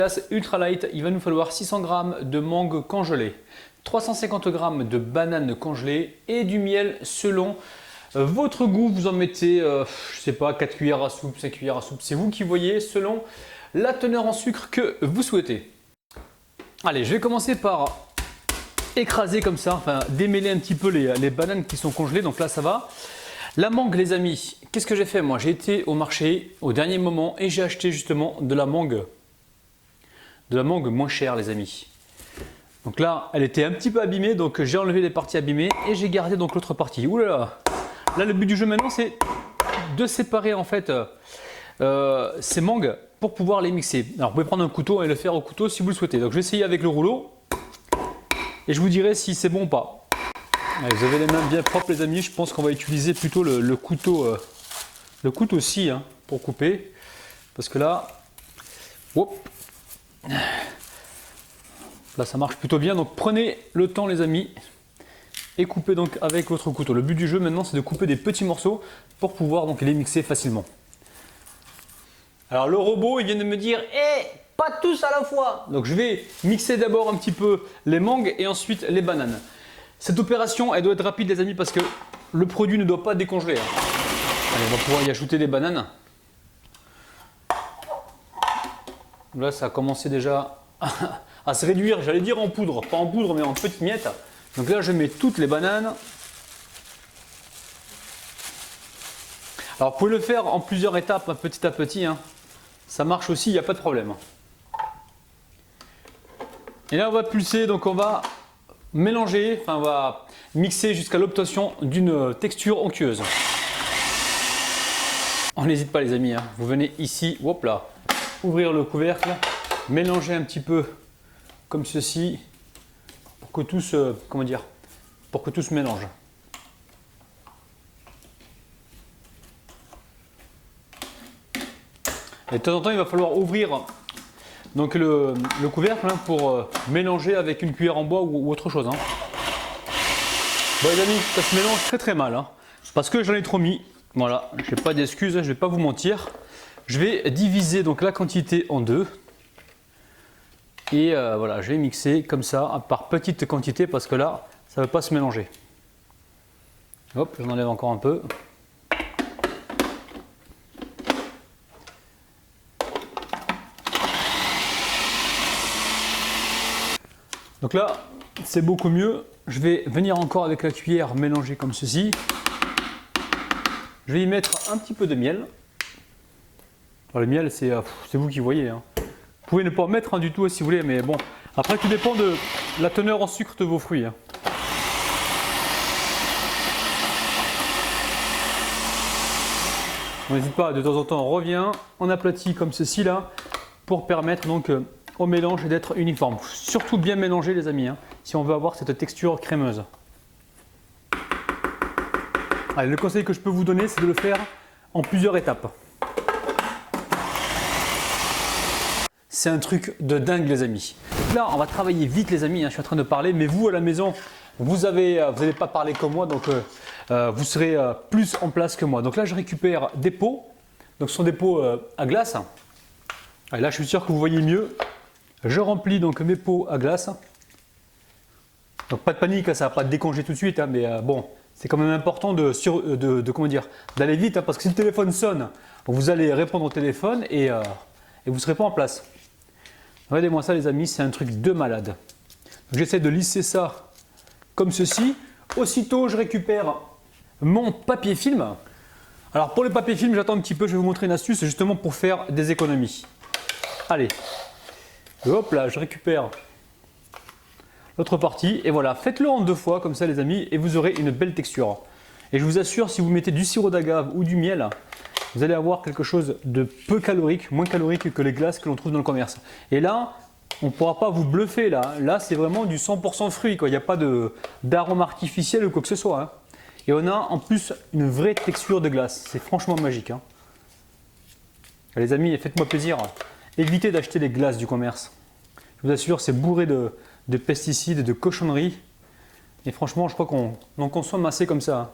Glace ultra light, il va nous falloir 600 g de mangue congelée, 350 g de bananes congelées et du miel selon votre goût. Vous en mettez, je sais pas, 4 cuillères à soupe, 5 cuillères à soupe, c'est vous qui voyez selon la teneur en sucre que vous souhaitez. Allez, je vais commencer par écraser comme ça, enfin démêler un petit peu les bananes qui sont congelées, donc là ça va. La mangue les amis, qu'est-ce que j'ai fait moi? J'ai été au marché au dernier moment et j'ai acheté justement de la mangue moins chère les amis. Donc là elle était un petit peu abîmée, donc j'ai enlevé les parties abîmées et j'ai gardé donc l'autre partie. Ouh là là. Là le but du jeu maintenant c'est de séparer en fait ces mangues pour pouvoir les mixer. Alors vous pouvez prendre un couteau et le faire au couteau si vous le souhaitez. Donc je vais essayer avec le rouleau et je vous dirai si c'est bon ou pas. Allez, vous avez les mains bien propres les amis, je pense qu'on va utiliser plutôt le couteau-ci hein, pour couper. Parce que là, hop, là ça marche plutôt bien. Donc prenez le temps les amis et coupez donc avec votre couteau. Le but du jeu maintenant c'est de couper des petits morceaux pour pouvoir donc les mixer facilement. Alors le robot il vient de me dire pas tous à la fois. Donc je vais mixer d'abord un petit peu les mangues et ensuite les bananes. Cette opération elle doit être rapide les amis parce que le produit ne doit pas décongeler. Allez, on va pouvoir y ajouter des bananes. Là ça a commencé déjà à se réduire, j'allais dire en poudre, pas en poudre mais en petites miettes. Donc là je mets toutes les bananes. Alors vous pouvez le faire en plusieurs étapes petit à petit. Hein. Ça marche aussi, il n'y a pas de problème. Et là on va pulser, donc on va mélanger, enfin on va mixer jusqu'à l'obtention d'une texture onctueuse. On n'hésite pas les amis, hein. Vous venez ici, hop là, ouvrir le couvercle, mélanger un petit peu comme ceci pour que tout se, pour que tout se mélange. Et de temps en temps il va falloir ouvrir donc le couvercle hein, pour mélanger avec une cuillère en bois ou autre chose. Hein. Bon les amis, ça se mélange très très mal hein, parce que j'en ai trop mis. Voilà, je n'ai pas d'excuses, je ne vais pas vous mentir. Je vais diviser donc la quantité en deux. Et voilà, je vais mixer comme ça par petite quantité parce que là, ça ne va pas se mélanger. Hop, j'en enlève encore un peu. Donc là, c'est beaucoup mieux. Je vais venir encore avec la cuillère mélanger comme ceci. Je vais y mettre un petit peu de miel. Alors, le miel, c'est vous qui voyez. Hein. Vous pouvez ne pas en mettre du tout si vous voulez, mais bon. Après, tout dépend de la teneur en sucre de vos fruits. Hein. On n'hésite pas, de temps en temps, on revient, on aplatit comme ceci là, pour permettre donc au mélange d'être uniforme. Surtout bien mélanger les amis, hein, si on veut avoir cette texture crémeuse. Allez, le conseil que je peux vous donner, c'est de le faire en plusieurs étapes. C'est un truc de dingue les amis. Donc là, on va travailler vite les amis, hein, je suis en train de parler, mais vous à la maison, vous n'allez pas parler comme moi, donc vous serez plus en place que moi. Donc là, je récupère des pots, donc ce sont des pots à glace. Et là, je suis sûr que vous voyez mieux. Je remplis donc mes pots à glace. Donc pas de panique, là, ça ne va pas décongeler tout de suite, hein, mais bon, c'est quand même important d'aller vite, hein, parce que si le téléphone sonne, vous allez répondre au téléphone et vous ne serez pas en place. Regardez-moi ça les amis, c'est un truc de malade. J'essaie de lisser ça comme ceci. Aussitôt, je récupère mon papier film. Alors pour le papier film, j'attends un petit peu, je vais vous montrer une astuce justement pour faire des économies. Allez, hop là, je récupère l'autre partie et voilà, faites-le en deux fois comme ça les amis et vous aurez une belle texture. Et je vous assure, si vous mettez du sirop d'agave ou du miel, vous allez avoir quelque chose de peu calorique, moins calorique que les glaces que l'on trouve dans le commerce. Et là, on ne pourra pas vous bluffer là. Là, c'est vraiment du 100% fruit, quoi. Il n'y a pas d'arôme artificiel ou quoi que ce soit. Hein. Et on a en plus une vraie texture de glace. C'est franchement magique. Hein. Les amis, faites-moi plaisir. Évitez d'acheter les glaces du commerce. Je vous assure, c'est bourré de pesticides et de cochonneries. Et franchement, je crois qu'on en consomme assez comme ça. Hein.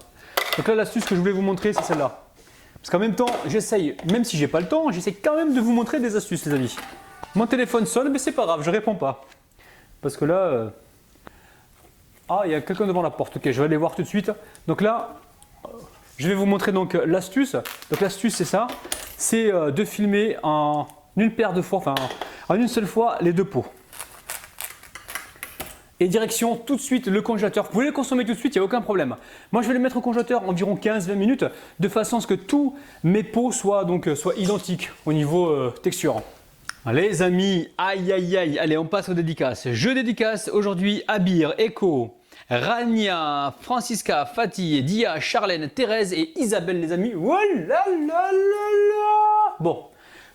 Donc là, l'astuce que je voulais vous montrer, c'est celle-là. Parce qu'en même temps, j'essaye, même si j'ai pas le temps, j'essaie quand même de vous montrer des astuces, les amis. Mon téléphone sonne, mais c'est pas grave, je réponds pas. Parce que là... Ah, il y a quelqu'un devant la porte. Ok, je vais aller voir tout de suite. Donc là, je vais vous montrer donc l'astuce. Donc l'astuce, c'est ça. C'est de filmer en une paire de fois, enfin en une seule fois, les deux pots. Et direction tout de suite le congélateur. Vous pouvez les consommer tout de suite, il n'y a aucun problème. Moi, je vais les mettre au congélateur environ 15-20 minutes, de façon à ce que tous mes pots soient identiques au niveau texture. Les amis, aïe aïe aïe, allez on passe aux dédicaces. Je dédicace aujourd'hui Abir, Echo, Rania, Francisca, Fatih, Dia, Charlène, Thérèse et Isabelle les amis. Oh là là là là. Bon,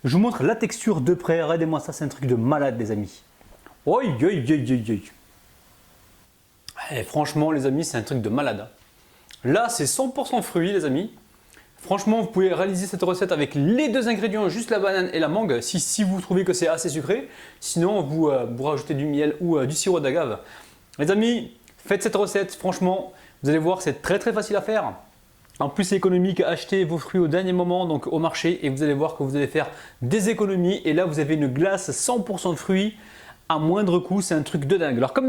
je vous montre la texture de près, regardez-moi ça, c'est un truc de malade les amis. Oi, oi, oi, oi, oi. Et franchement les amis, c'est un truc de malade. Là c'est 100% fruits les amis. Franchement, vous pouvez réaliser cette recette avec les deux ingrédients, juste la banane et la mangue, si vous trouvez que c'est assez sucré. Sinon, vous rajoutez du miel ou du sirop d'agave. Les amis, faites cette recette. Franchement, vous allez voir, c'est très très facile à faire. En plus, c'est économique. Achetez vos fruits au dernier moment, donc au marché, et vous allez voir que vous allez faire des économies. Et là, vous avez une glace 100% fruits à moindre coût. C'est un truc de dingue. Alors, comme